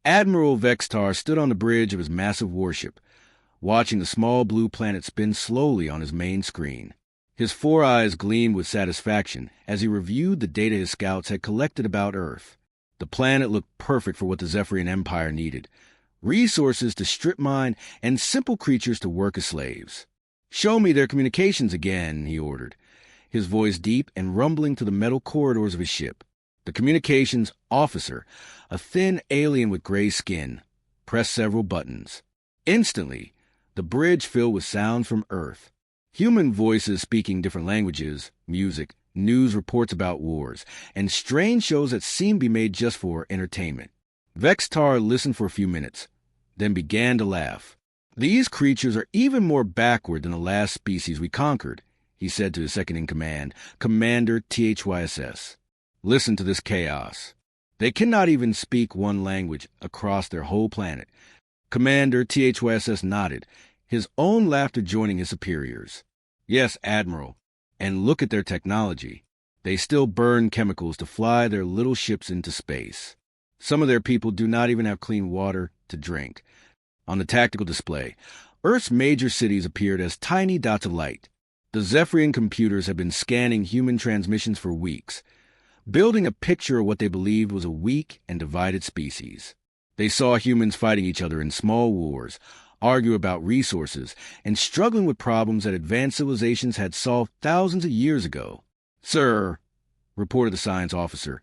Admiral Vextar stood on the bridge of his massive warship, watching the small blue planet spin slowly on his main screen. His 4 eyes gleamed with satisfaction as he reviewed the data his scouts had collected about Earth. The planet looked perfect for what the Zephyrian Empire needed: resources to strip mine and simple creatures to work as slaves. "Show me their communications again," he ordered, his voice deep and rumbling through the metal corridors of his ship. The communications officer, a thin alien with gray skin, pressed several buttons. Instantly, the bridge filled with sounds from Earth. Human voices speaking different languages, music, news reports about wars, and strange shows that seemed to be made just for entertainment. Vextar listened for a few minutes, then began to laugh. "These creatures are even more backward than the last species we conquered," he said to his second-in-command, Commander THYSS. "Listen to this chaos. They cannot even speak one language across their whole planet." Commander THYSS nodded, his own laughter joining his superiors. "Yes, Admiral. And look at their technology. They still burn chemicals to fly their little ships into space. Some of their people do not even have clean water to drink." On the tactical display, Earth's major cities appeared as tiny dots of light. The Zephyrian computers had been scanning human transmissions for weeks, building a picture of what they believed was a weak and divided species. They saw humans fighting each other in small wars, argue about resources, and struggling with problems that advanced civilizations had solved thousands of years ago. "Sir," reported the science officer,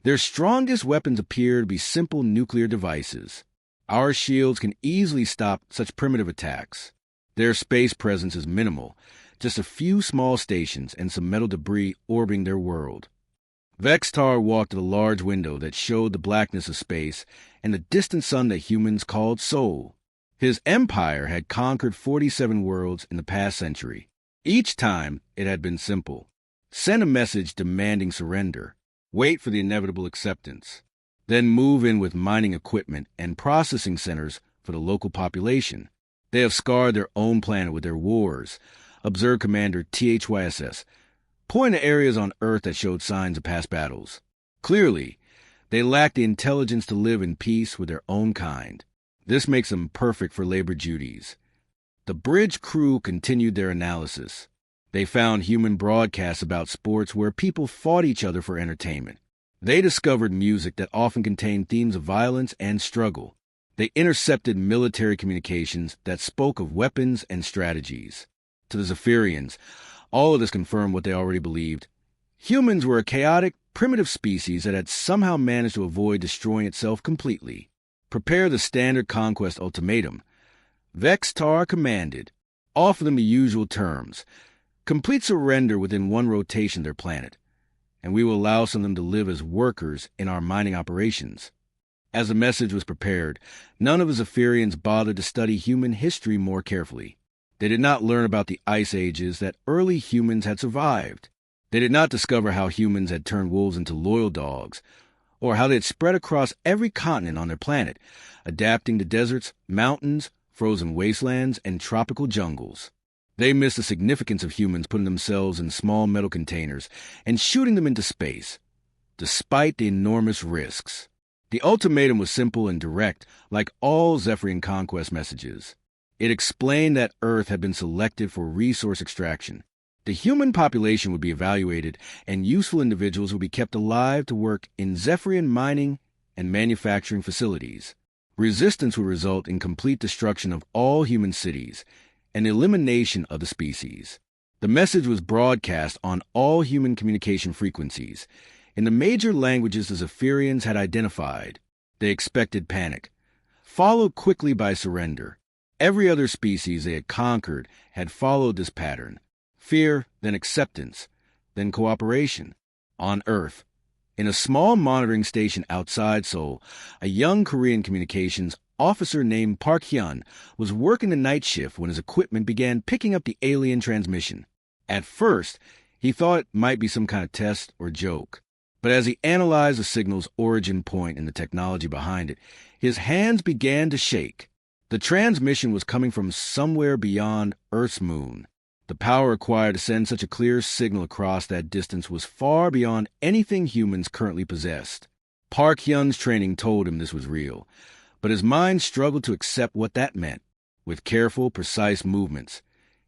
"their strongest weapons appear to be simple nuclear devices. Our shields can easily stop such primitive attacks. Their space presence is minimal, just a few small stations and some metal debris orbiting their world." Vextar walked to the large window that showed the blackness of space and the distant sun that humans called Sol. His empire had conquered 47 worlds in the past century. Each time, it had been simple: send a message demanding surrender, wait for the inevitable acceptance, then move in with mining equipment and processing centers for the local population. "They have scarred their own planet with their wars," observed Commander THYSS, pointing to areas on Earth that showed signs of past battles. "Clearly, they lack the intelligence to live in peace with their own kind. This makes them perfect for labor duties." The bridge crew continued their analysis. They found human broadcasts about sports where people fought each other for entertainment. They discovered music that often contained themes of violence and struggle. They intercepted military communications that spoke of weapons and strategies. To the Zephyrians, all of this confirmed what they already believed. Humans were a chaotic, primitive species that had somehow managed to avoid destroying itself completely. "Prepare the standard conquest ultimatum," Vextar commanded. "Offer them the usual terms: complete surrender within 1 rotation of their planet, and we will allow some of them to live as workers in our mining operations." As the message was prepared, none of the Zephyrians bothered to study human history more carefully. They did not learn about the ice ages that early humans had survived. They did not discover how humans had turned wolves into loyal dogs, or how they had spread across every continent on their planet, adapting to deserts, mountains, frozen wastelands, and tropical jungles. They missed the significance of humans putting themselves in small metal containers and shooting them into space, despite the enormous risks. The ultimatum was simple and direct, like all Zephyrian conquest messages. It explained that Earth had been selected for resource extraction. The human population would be evaluated, and useful individuals would be kept alive to work in Zephyrian mining and manufacturing facilities. Resistance would result in complete destruction of all human cities and elimination of the species. The message was broadcast on all human communication frequencies, in the major languages the Zephyrians had identified. They expected panic, followed quickly by surrender. Every other species they had conquered had followed this pattern: fear, then acceptance, then cooperation. On Earth, in a small monitoring station outside Seoul, a young Korean communications officer named Park Hyun was working the night shift when his equipment began picking up the alien transmission. At first, he thought it might be some kind of test or joke, but as he analyzed the signal's origin point and the technology behind it, his hands began to shake. The transmission was coming from somewhere beyond Earth's moon. The power required to send such a clear signal across that distance was far beyond anything humans currently possessed. Park Hyun's training told him this was real, but his mind struggled to accept what that meant. With careful, precise movements,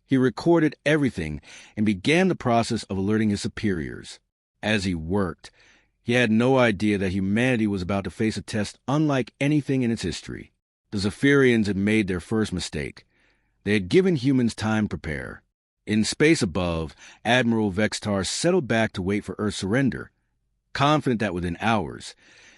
he recorded everything and began the process of alerting his superiors. As he worked, he had no idea that humanity was about to face a test unlike anything in its history. The Zephyrians had made their first mistake. They had given humans time to prepare. In space above, Admiral Vextar settled back to wait for Earth's surrender, confident that within hours,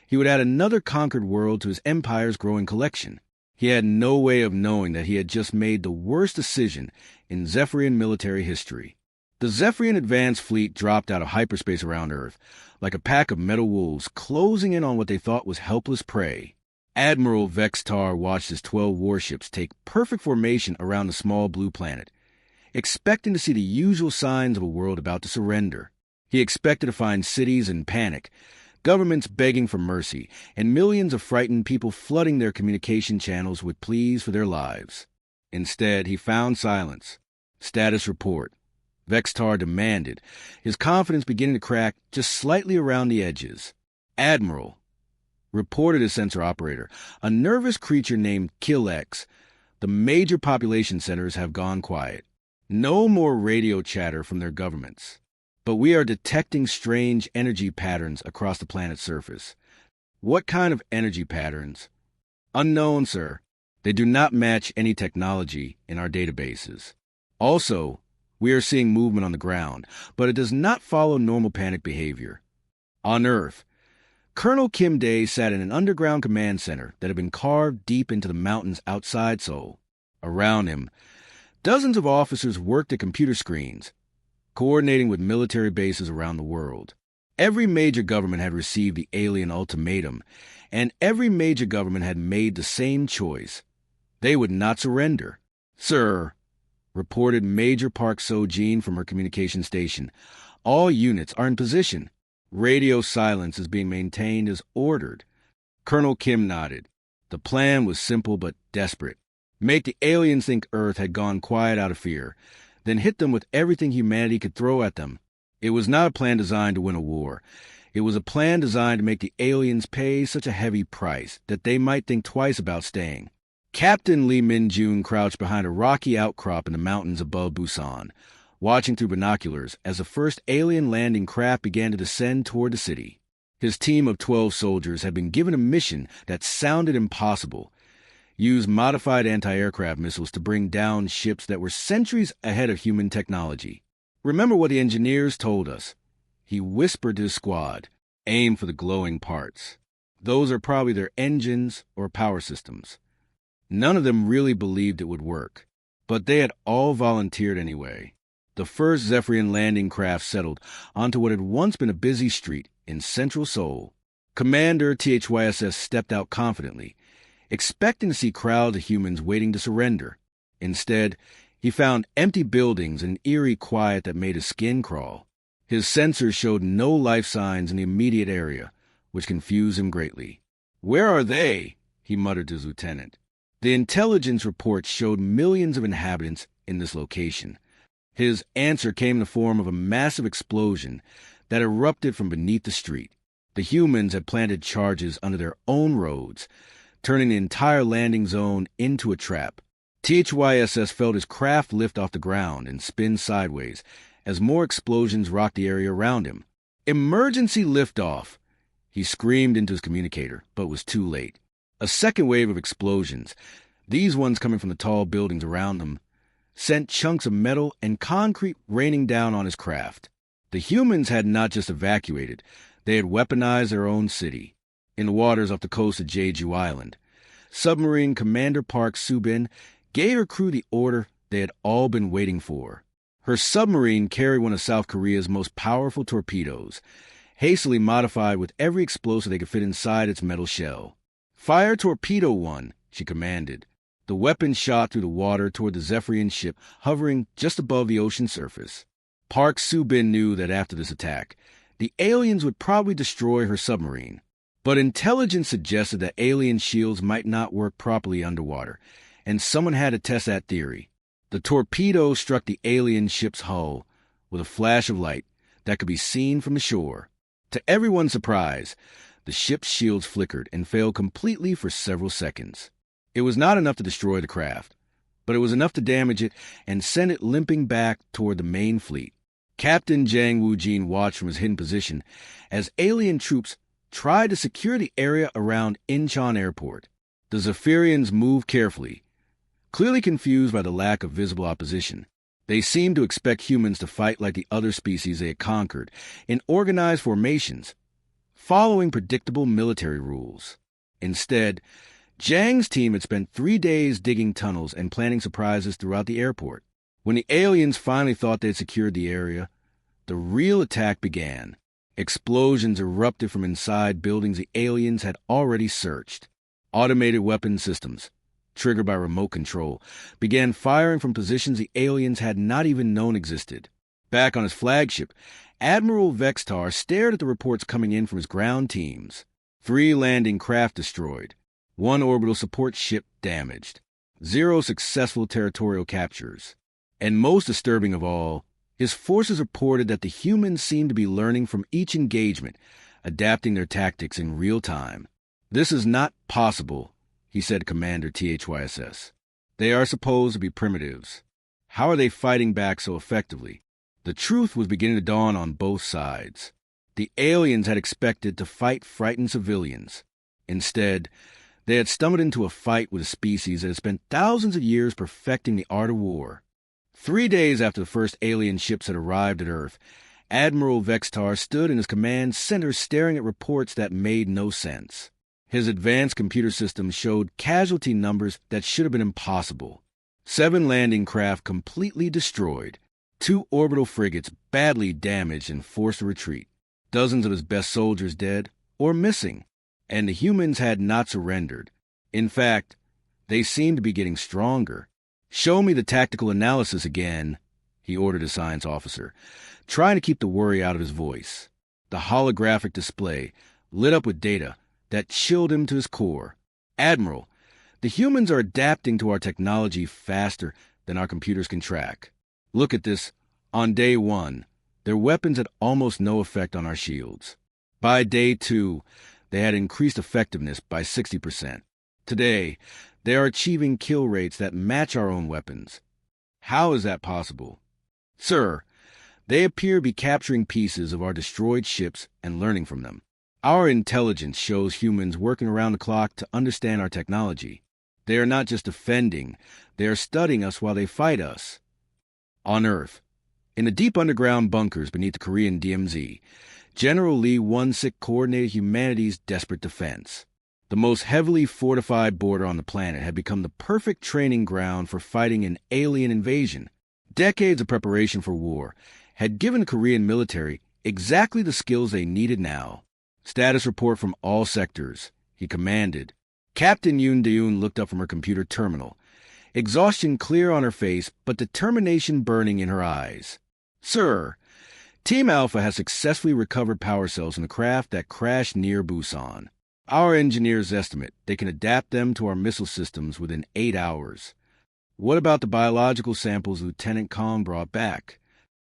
he would add another conquered world to his empire's growing collection. He had no way of knowing that he had just made the worst decision in Zephyrian military history. The Zephyrian advanced fleet dropped out of hyperspace around Earth, like a pack of metal wolves closing in on what they thought was helpless prey. Admiral Vextar watched his 12 warships take perfect formation around the small blue planet, expecting to see the usual signs of a world about to surrender. He expected to find cities in panic, governments begging for mercy, and millions of frightened people flooding their communication channels with pleas for their lives. Instead, he found silence. Status report. Vextar demanded, his confidence beginning to crack just slightly around the edges. Admiral, reported his sensor operator, a nervous creature named Kill-X. The major population centers have gone quiet. No more radio chatter from their governments. But we are detecting strange energy patterns across the planet's surface. What kind of energy patterns? Unknown, sir. They do not match any technology in our databases. Also, we are seeing movement on the ground, but it does not follow normal panic behavior. On Earth, Colonel Kim Dae sat in an underground command center that had been carved deep into the mountains outside Seoul. Around him, dozens of officers worked at computer screens, coordinating with military bases around the world. Every major government had received the alien ultimatum, and every major government had made the same choice. They would not surrender. Sir, reported Major Park So-jin from her communication station, all units are in position. Radio silence is being maintained as ordered. Colonel Kim nodded. The plan was simple but desperate. Make the aliens think Earth had gone quiet out of fear, then hit them with everything humanity could throw at them. It was not a plan designed to win a war. It was a plan designed to make the aliens pay such a heavy price that they might think twice about staying. Captain Lee Min-jun crouched behind a rocky outcrop in the mountains above Busan, watching through binoculars as the first alien landing craft began to descend toward the city. His team of 12 soldiers had been given a mission that sounded impossible. Use modified anti-aircraft missiles to bring down ships that were centuries ahead of human technology. Remember what the engineers told us. He whispered to his squad, aim for the glowing parts. Those are probably their engines or power systems. None of them really believed it would work, but they had all volunteered anyway. The first Zephyrian landing craft settled onto what had once been a busy street in central Seoul. Commander THYSS stepped out confidently, expecting to see crowds of humans waiting to surrender. Instead, he found empty buildings and eerie quiet that made his skin crawl. His sensors showed no life signs in the immediate area, which confused him greatly. "Where are they?" he muttered to his lieutenant. The intelligence reports showed millions of inhabitants in this location. His answer came in the form of a massive explosion that erupted from beneath the street. The humans had planted charges under their own roads, turning the entire landing zone into a trap. THYSS felt his craft lift off the ground and spin sideways as more explosions rocked the area around him. "Emergency liftoff!" He screamed into his communicator, but was too late. A second wave of explosions, these ones coming from the tall buildings around them, sent chunks of metal and concrete raining down on his craft. The humans had not just evacuated, they had weaponized their own city. In the waters off the coast of Jeju Island, submarine Commander Park Subin gave her crew the order they had all been waiting for. Her submarine carried one of South Korea's most powerful torpedoes, hastily modified with every explosive they could fit inside its metal shell. "Fire Torpedo 1, she commanded. The weapon shot through the water toward the Zephyrian ship hovering just above the ocean surface. Park Subin knew that after this attack, the aliens would probably destroy her submarine. But intelligence suggested that alien shields might not work properly underwater, and someone had to test that theory. The torpedo struck the alien ship's hull with a flash of light that could be seen from the shore. To everyone's surprise, The ship's shields flickered and failed completely for several seconds. It was not enough to destroy the craft, but it was enough to damage it and send it limping back toward the main fleet. Captain Zhang Wujin watched from his hidden position as alien troops tried to secure the area around Incheon Airport. The Zephyrians moved carefully, clearly confused by the lack of visible opposition. They seemed to expect humans to fight like the other species they had conquered, in organized formations, following predictable military rules. Instead, Zhang's team had spent 3 days digging tunnels and planning surprises throughout the airport. When the aliens finally thought they had secured the area, the real attack began. Explosions erupted from inside buildings the aliens had already searched. Automated weapon systems, triggered by remote control, began firing from positions the aliens had not even known existed. Back on his flagship, Admiral Vextar stared at the reports coming in from his ground teams. 3 landing craft destroyed, 1 orbital support ship damaged, 0 successful territorial captures. And most disturbing of all, his forces reported that the humans seemed to be learning from each engagement, adapting their tactics in real time. "This is not possible," he said to Commander THYSS. "They are supposed to be primitives. How are they fighting back so effectively?" The truth was beginning to dawn on both sides. The aliens had expected to fight frightened civilians. Instead, they had stumbled into a fight with a species that had spent thousands of years perfecting the art of war. 3 days after the first alien ships had arrived at Earth, Admiral Vextar stood in his command center staring at reports that made no sense. His advanced computer system showed casualty numbers that should have been impossible. 7 landing craft completely destroyed, 2 orbital frigates badly damaged and forced to retreat, dozens of his best soldiers dead or missing, and the humans had not surrendered. In fact, they seemed to be getting stronger. "Show me the tactical analysis again," he ordered a science officer, trying to keep the worry out of his voice. The holographic display lit up with data that chilled him to his core. "Admiral, the humans are adapting to our technology faster than our computers can track. Look at this. On day 1, their weapons had almost no effect on our shields. By day 2, they had increased effectiveness by 60%. Today, they are achieving kill rates that match our own weapons. How is that possible? Sir, they appear to be capturing pieces of our destroyed ships and learning from them. Our intelligence shows humans working around the clock to understand our technology. They are not just defending, they are studying us while they fight us." On Earth, in the deep underground bunkers beneath the Korean DMZ, General Lee Won-sik coordinated humanity's desperate defense. The most heavily fortified border on the planet had become the perfect training ground for fighting an alien invasion. Decades of preparation for war had given the Korean military exactly the skills they needed now. "Status report from all sectors," he commanded. Captain Yoon Deun looked up from her computer terminal, exhaustion clear on her face but determination burning in her eyes. "Sir, Team Alpha has successfully recovered power cells in the craft that crashed near Busan. Our engineers estimate they can adapt them to our missile systems within 8 hours. What about the biological samples Lieutenant Kong brought back?"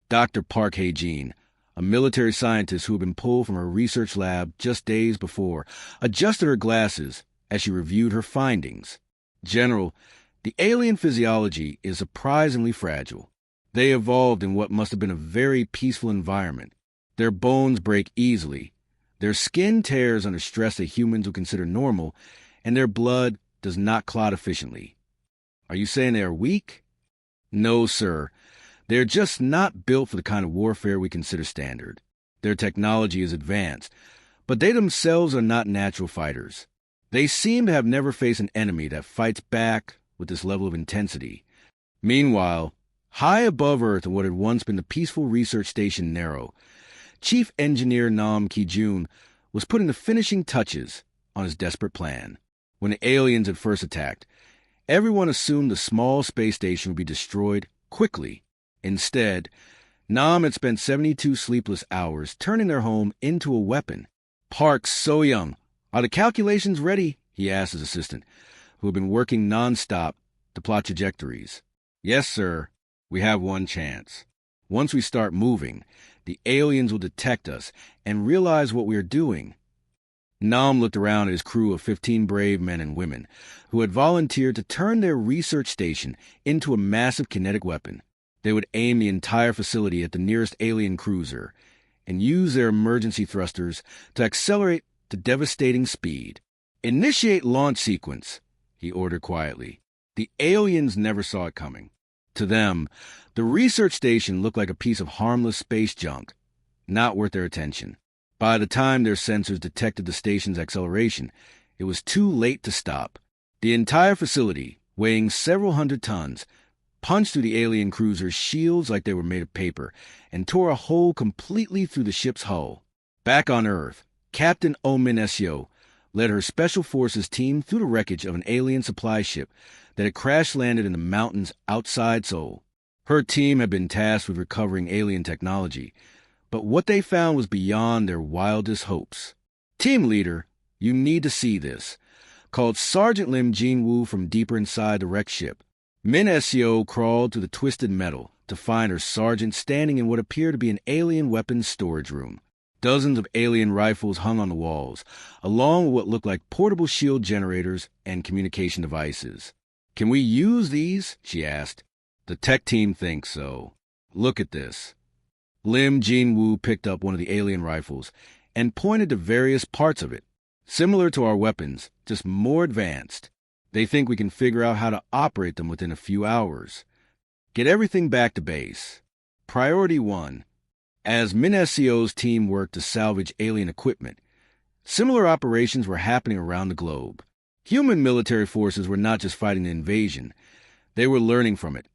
Dr. Park Hae-jin, a military scientist who had been pulled from her research lab just days before, adjusted her glasses as she reviewed her findings. "General, the alien physiology is surprisingly fragile. They evolved in what must have been a very peaceful environment. Their bones break easily. Their skin tears under stress that humans would consider normal, and their blood does not clot efficiently." "Are you saying they are weak?" "No, sir. They're just not built for the kind of warfare we consider standard. Their technology is advanced, but they themselves are not natural fighters. They seem to have never faced an enemy that fights back with this level of intensity." Meanwhile, high above Earth in what had once been the peaceful research station Nero, Chief Engineer Nam Ki-jun was putting the finishing touches on his desperate plan. When the aliens had first attacked, everyone assumed the small space station would be destroyed quickly. Instead, Nam had spent 72 sleepless hours turning their home into a weapon. "Park So-young, are the calculations ready?" he asked his assistant, who had been working non-stop to plot trajectories. "Yes, sir. We have one chance. Once we start moving, the aliens will detect us and realize what we are doing." Nam looked around at his crew of 15 brave men and women who had volunteered to turn their research station into a massive kinetic weapon. They would aim the entire facility at the nearest alien cruiser and use their emergency thrusters to accelerate to devastating speed. "Initiate launch sequence," he ordered quietly. The aliens never saw it coming. To them, the research station looked like a piece of harmless space junk, not worth their attention. By the time their sensors detected the station's acceleration, it was too late to stop. The entire facility, weighing several hundred tons, punched through the alien cruiser's shields like they were made of paper and tore a hole completely through the ship's hull. Back on Earth, Captain Omin Esio led her Special Forces team through the wreckage of an alien supply ship that had crash-landed in the mountains outside Seoul. Her team had been tasked with recovering alien technology, but what they found was beyond their wildest hopes. Team leader, you need to see this, called Sergeant Lim Jin-woo from deeper inside the wrecked ship. Min Seo crawled through the twisted metal to find her sergeant standing in what appeared to be an alien weapons storage room. Dozens of alien rifles hung on the walls, along with what looked like portable shield generators and communication devices. "Can we use these?" she asked. "The tech team thinks so. Look at this." Lim Jin-woo picked up one of the alien rifles and pointed to various parts of it. "Similar to our weapons, just more advanced. They think we can figure out how to operate them within a few hours. Get everything back to base. Priority 1. As Min Seo's team worked to salvage alien equipment, similar operations were happening around the globe. Human military forces were not just fighting the invasion. They were learning from it,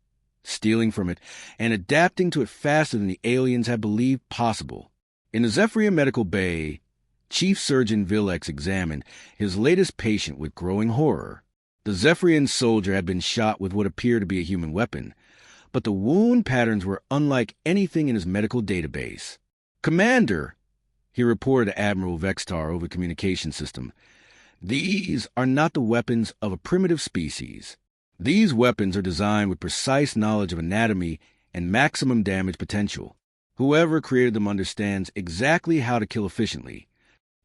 stealing from it, and adapting to it faster than the aliens had believed possible. In the Zephyria Medical Bay, Chief Surgeon Villex examined his latest patient with growing horror. The Zephyrian soldier had been shot with what appeared to be a human weapon, but the wound patterns were unlike anything in his medical database. "Commander," he reported to Admiral Vextar over the communication system, "these are not the weapons of a primitive species. These weapons are designed with precise knowledge of anatomy and maximum damage potential. Whoever created them understands exactly how to kill efficiently."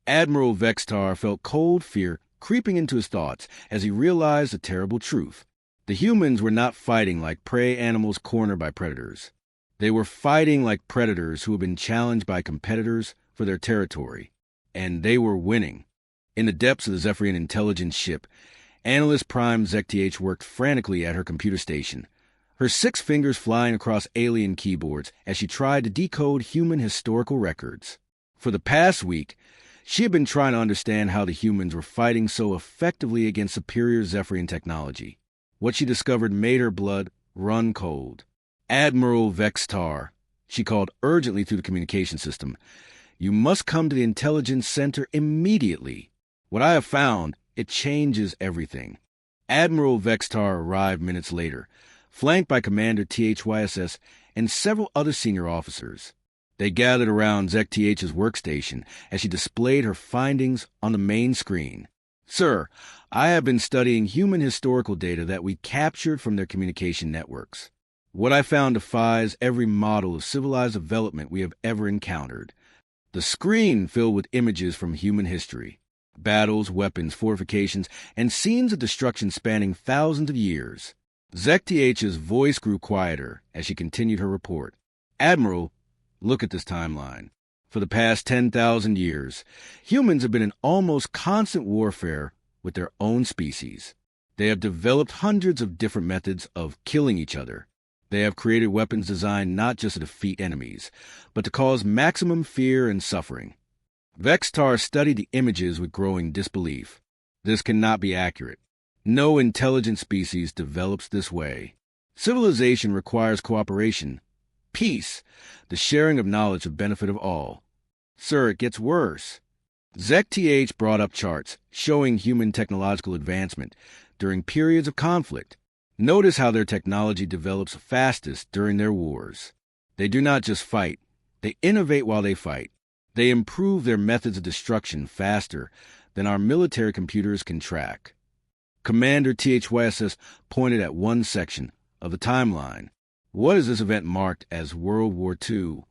Admiral Vextar felt cold fear creeping into his thoughts as he realized the terrible truth. The humans were not fighting like prey animals cornered by predators. They were fighting like predators who had been challenged by competitors for their territory. And they were winning. In the depths of the Zephyrian intelligence ship, Analyst Prime ZTH worked frantically at her computer station, her 6 fingers flying across alien keyboards as she tried to decode human historical records. For the past week, she had been trying to understand how the humans were fighting so effectively against superior Zephyrian technology. What she discovered made her blood run cold. "Admiral Vextar," she called urgently through the communication system, "you must come to the intelligence center immediately. What I have found, it changes everything." Admiral Vextar arrived minutes later, flanked by Commander THYSS and several other senior officers. They gathered around ZTH's workstation as she displayed her findings on the main screen. "Sir, I have been studying human historical data that we captured from their communication networks. What I found defies every model of civilized development we have ever encountered. The screen filled with images from human history, battles, weapons, fortifications, and scenes of destruction spanning thousands of years." ZTH's voice grew quieter as she continued her report. "Admiral, look at this timeline. For the past 10,000 years, humans have been in almost constant warfare with their own species. They have developed hundreds of different methods of killing each other. They have created weapons designed not just to defeat enemies, but to cause maximum fear and suffering." Vextar studied the images with growing disbelief. This cannot be accurate. No intelligent species develops this way. Civilization requires cooperation, peace, the sharing of knowledge for the benefit of all. "Sir, it gets worse." ZTH brought up charts showing human technological advancement during periods of conflict. Notice how their technology develops fastest during their wars. They do not just fight, they innovate while they fight. They improve their methods of destruction faster than our military computers can track. Commander THYSS pointed at one section of the timeline. "What is this event marked as World War II?"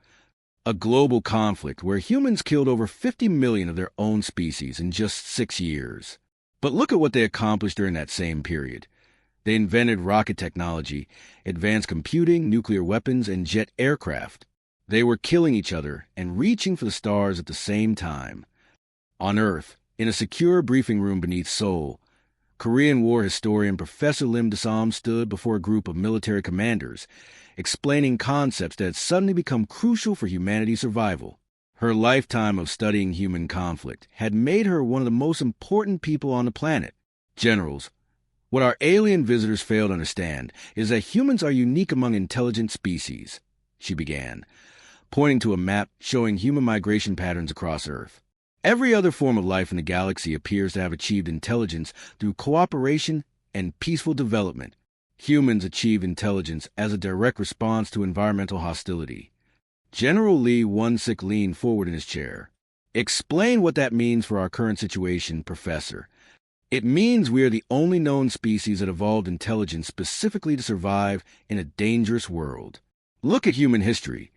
A global conflict where humans killed over 50 million of their own species in just 6 years. But look at what they accomplished during that same period. They invented rocket technology, advanced computing, nuclear weapons, and jet aircraft. They were killing each other and reaching for the stars at the same time. On Earth, in a secure briefing room beneath Seoul, Korean War historian Professor Lim Dasam stood before a group of military commanders, explaining concepts that had suddenly become crucial for humanity's survival. Her lifetime of studying human conflict had made her one of the most important people on the planet. Generals, what our alien visitors fail to understand is that humans are unique among intelligent species, she began, pointing to a map showing human migration patterns across Earth. Every other form of life in the galaxy appears to have achieved intelligence through cooperation and peaceful development. Humans achieve intelligence as a direct response to environmental hostility. General Lee Won-sik leaned forward in his chair. Explain what that means for our current situation, Professor. It means we are the only known species that evolved intelligence specifically to survive in a dangerous world. Look at human history.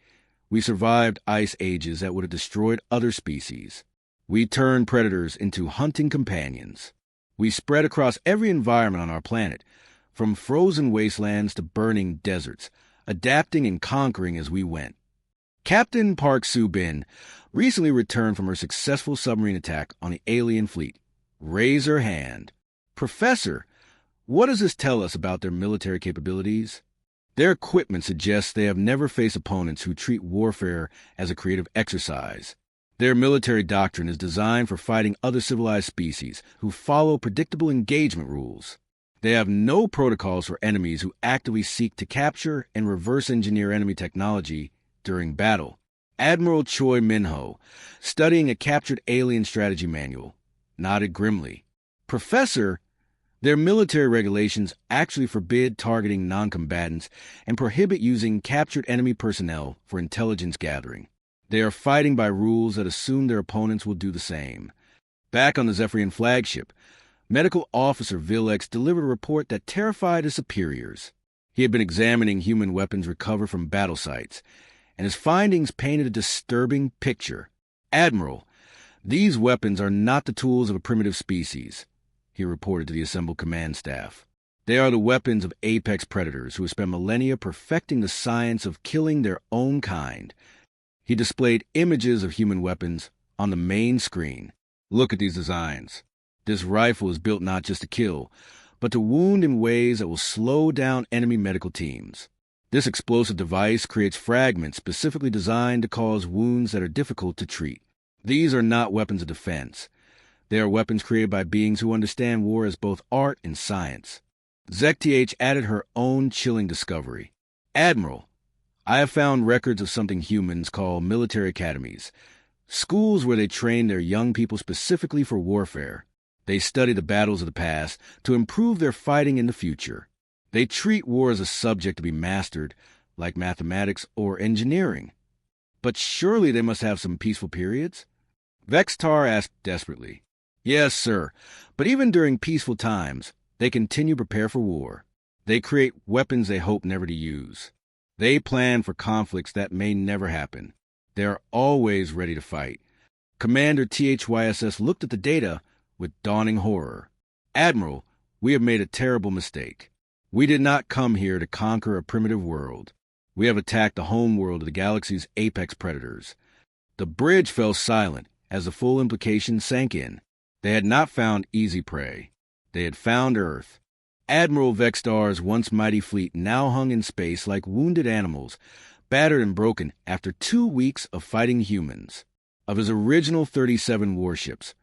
We survived ice ages that would have destroyed other species. We turned predators into hunting companions. We spread across every environment on our planet, from frozen wastelands to burning deserts, adapting and conquering as we went. Captain Park Soo-bin recently returned from her successful submarine attack on the alien fleet. Raise her hand. Professor, what does this tell us about their military capabilities? Their equipment suggests they have never faced opponents who treat warfare as a creative exercise. Their military doctrine is designed for fighting other civilized species who follow predictable engagement rules. They have no protocols for enemies who actively seek to capture and reverse engineer enemy technology during battle. Admiral Choi Min-ho, studying a captured alien strategy manual, nodded grimly. Professor, their military regulations actually forbid targeting non-combatants and prohibit using captured enemy personnel for intelligence gathering. They are fighting by rules that assume their opponents will do the same. Back on the Zephyrian flagship, Medical Officer Villex delivered a report that terrified his superiors. He had been examining human weapons recovered from battle sites, and his findings painted a disturbing picture. Admiral, these weapons are not the tools of a primitive species, he reported to the assembled command staff. They are the weapons of apex predators who have spent millennia perfecting the science of killing their own kind. He displayed images of human weapons on the main screen. Look at these designs. This rifle is built not just to kill, but to wound in ways that will slow down enemy medical teams. This explosive device creates fragments specifically designed to cause wounds that are difficult to treat. These are not weapons of defense. They are weapons created by beings who understand war as both art and science. ZekTH added her own chilling discovery. Admiral, I have found records of something humans call military academies, schools where they train their young people specifically for warfare. They study the battles of the past to improve their fighting in the future. They treat war as a subject to be mastered, like mathematics or engineering. But surely they must have some peaceful periods? Vextar asked desperately. Yes, sir, but even during peaceful times, they continue to prepare for war. They create weapons they hope never to use. They plan for conflicts that may never happen. They are always ready to fight. Commander THYSS looked at the data with dawning horror. Admiral, we have made a terrible mistake. We did not come here to conquer a primitive world. We have attacked the home world of the galaxy's apex predators. The bridge fell silent as the full implication sank in. They had not found easy prey. They had found Earth. Admiral Vextar's once mighty fleet now hung in space like wounded animals, battered and broken after 2 weeks of fighting humans. Of his original 37 warships,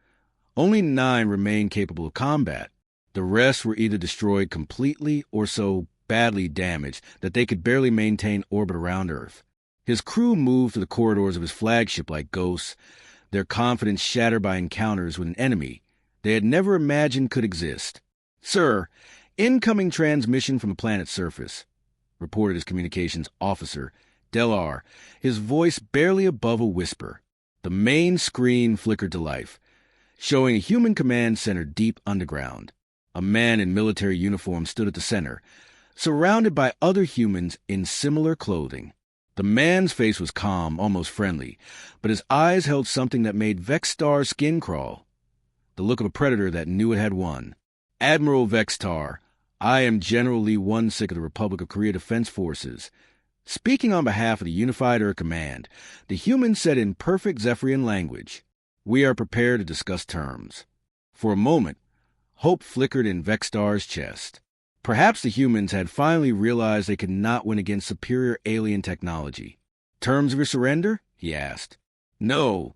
only 9 remained capable of combat. The rest were either destroyed completely or so badly damaged that they could barely maintain orbit around Earth. His crew moved through the corridors of his flagship like ghosts, their confidence shattered by encounters with an enemy they had never imagined could exist. Sir, incoming transmission from the planet's surface, reported his communications officer, Delar, his voice barely above a whisper. The main screen flickered to life, showing a human command center deep underground. A man in military uniform stood at the center, surrounded by other humans in similar clothing. The man's face was calm, almost friendly, but his eyes held something that made Vextar's skin crawl. The look of a predator that knew it had won. "Admiral Vextar, I am General Lee One-Sik of the Republic of Korea Defense Forces. Speaking on behalf of the Unified Earth Command, the human said in perfect Zephyrian language, we are prepared to discuss terms." For a moment, hope flickered in Vextar's chest. Perhaps the humans had finally realized they could not win against superior alien technology. "Terms of your surrender?" he asked. "No,"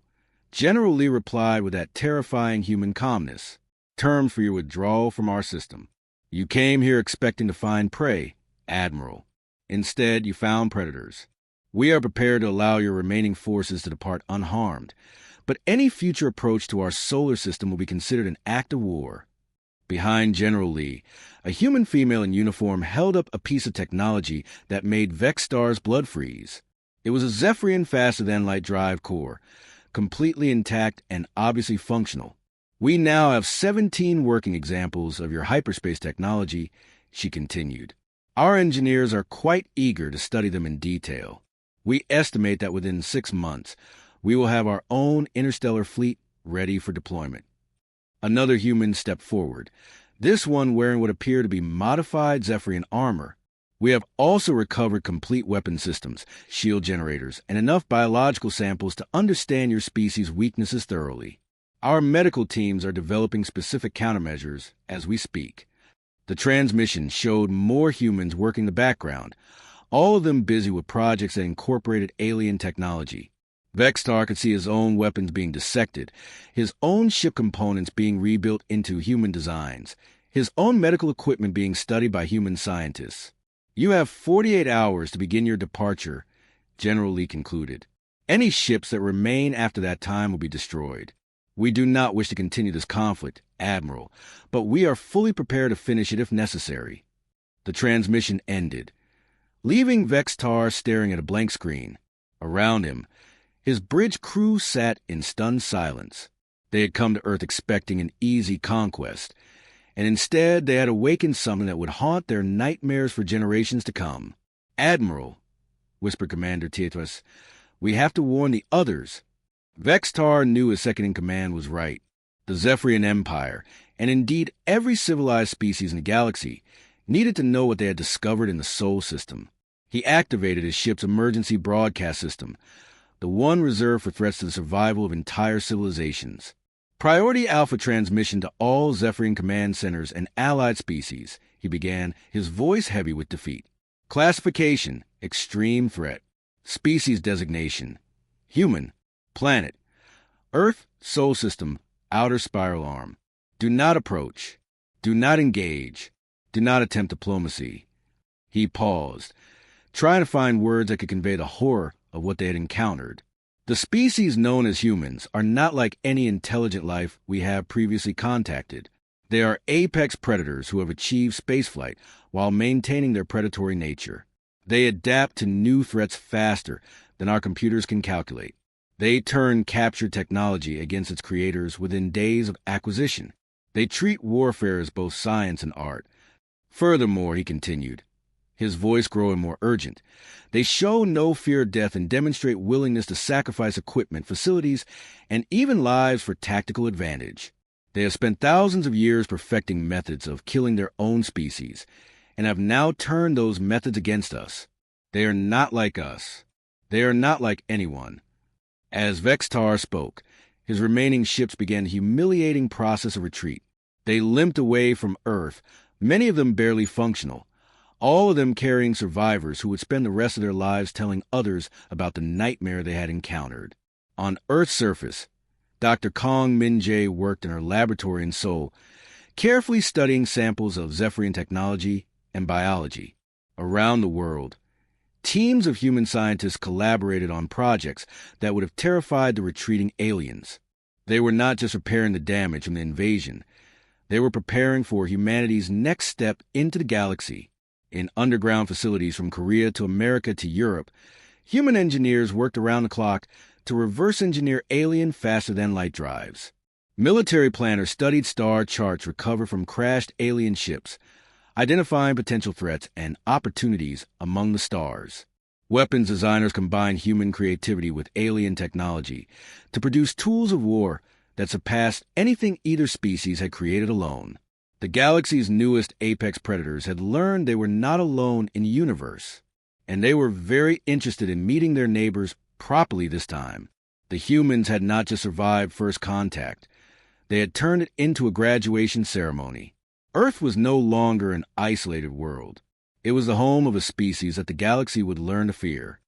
General Lee replied with that terrifying human calmness. "Terms for your withdrawal from our system. You came here expecting to find prey, Admiral. Instead, you found predators. We are prepared to allow your remaining forces to depart unharmed, but any future approach to our solar system will be considered an act of war." Behind General Lee, a human female in uniform held up a piece of technology that made Vextar's blood freeze. It was a Zephyrian faster-than-light drive core, completely intact and obviously functional. "We now have 17 working examples of your hyperspace technology," she continued. "Our engineers are quite eager to study them in detail. We estimate that within 6 months, we will have our own interstellar fleet ready for deployment." Another human stepped forward, this one wearing what appeared to be modified Zephyrian armor. "We have also recovered complete weapon systems, shield generators, and enough biological samples to understand your species' weaknesses thoroughly. Our medical teams are developing specific countermeasures as we speak." The transmission showed more humans working the background, all of them busy with projects that incorporated alien technology. Vextar could see his own weapons being dissected, his own ship components being rebuilt into human designs, his own medical equipment being studied by human scientists. "You have 48 hours to begin your departure," General Lee concluded. "Any ships that remain after that time will be destroyed. We do not wish to continue this conflict, Admiral, but we are fully prepared to finish it if necessary." The transmission ended, leaving Vextar staring at a blank screen. Around him, his bridge crew sat in stunned silence. They had come to Earth expecting an easy conquest, and instead they had awakened something that would haunt their nightmares for generations to come. "Admiral," whispered Commander Tietwas, "we have to warn the others." Vextar knew his second-in-command was right. The Zephyrian Empire, and indeed every civilized species in the galaxy, needed to know what they had discovered in the Sol system. He activated his ship's emergency broadcast system, the one reserved for threats to the survival of entire civilizations. "Priority Alpha transmission to all Zephyrian command centers and allied species," he began, his voice heavy with defeat. "Classification, extreme threat. Species designation, human, planet, Earth, Sol system, outer spiral arm. Do not approach. Do not engage. Do not attempt diplomacy." He paused, trying to find words that could convey the horror of what they had encountered. "The species known as humans are not like any intelligent life we have previously contacted. They are apex predators who have achieved spaceflight while maintaining their predatory nature. They adapt to new threats faster than our computers can calculate. They turn captured technology against its creators within days of acquisition. They treat warfare as both science and art. Furthermore," he continued, his voice growing more urgent, "they show no fear of death and demonstrate willingness to sacrifice equipment, facilities, and even lives for tactical advantage. They have spent thousands of years perfecting methods of killing their own species, and have now turned those methods against us. They are not like us. They are not like anyone." As Vextar spoke, his remaining ships began a humiliating process of retreat. They limped away from Earth, many of them barely functional, all of them carrying survivors who would spend the rest of their lives telling others about the nightmare they had encountered. On Earth's surface, Dr. Kong Min-jae worked in her laboratory in Seoul, carefully studying samples of Zephyrian technology and biology. Around the world, teams of human scientists collaborated on projects that would have terrified the retreating aliens. They were not just repairing the damage from the invasion. They were preparing for humanity's next step into the galaxy. In underground facilities from Korea to America to Europe, human engineers worked around the clock to reverse engineer alien faster-than-light drives. Military planners studied star charts recovered from crashed alien ships, identifying potential threats and opportunities among the stars. Weapons designers combined human creativity with alien technology to produce tools of war that surpassed anything either species had created alone. The galaxy's newest apex predators had learned they were not alone in the universe, and they were very interested in meeting their neighbors properly this time. The humans had not just survived first contact, they had turned it into a graduation ceremony. Earth was no longer an isolated world. It was the home of a species that the galaxy would learn to fear.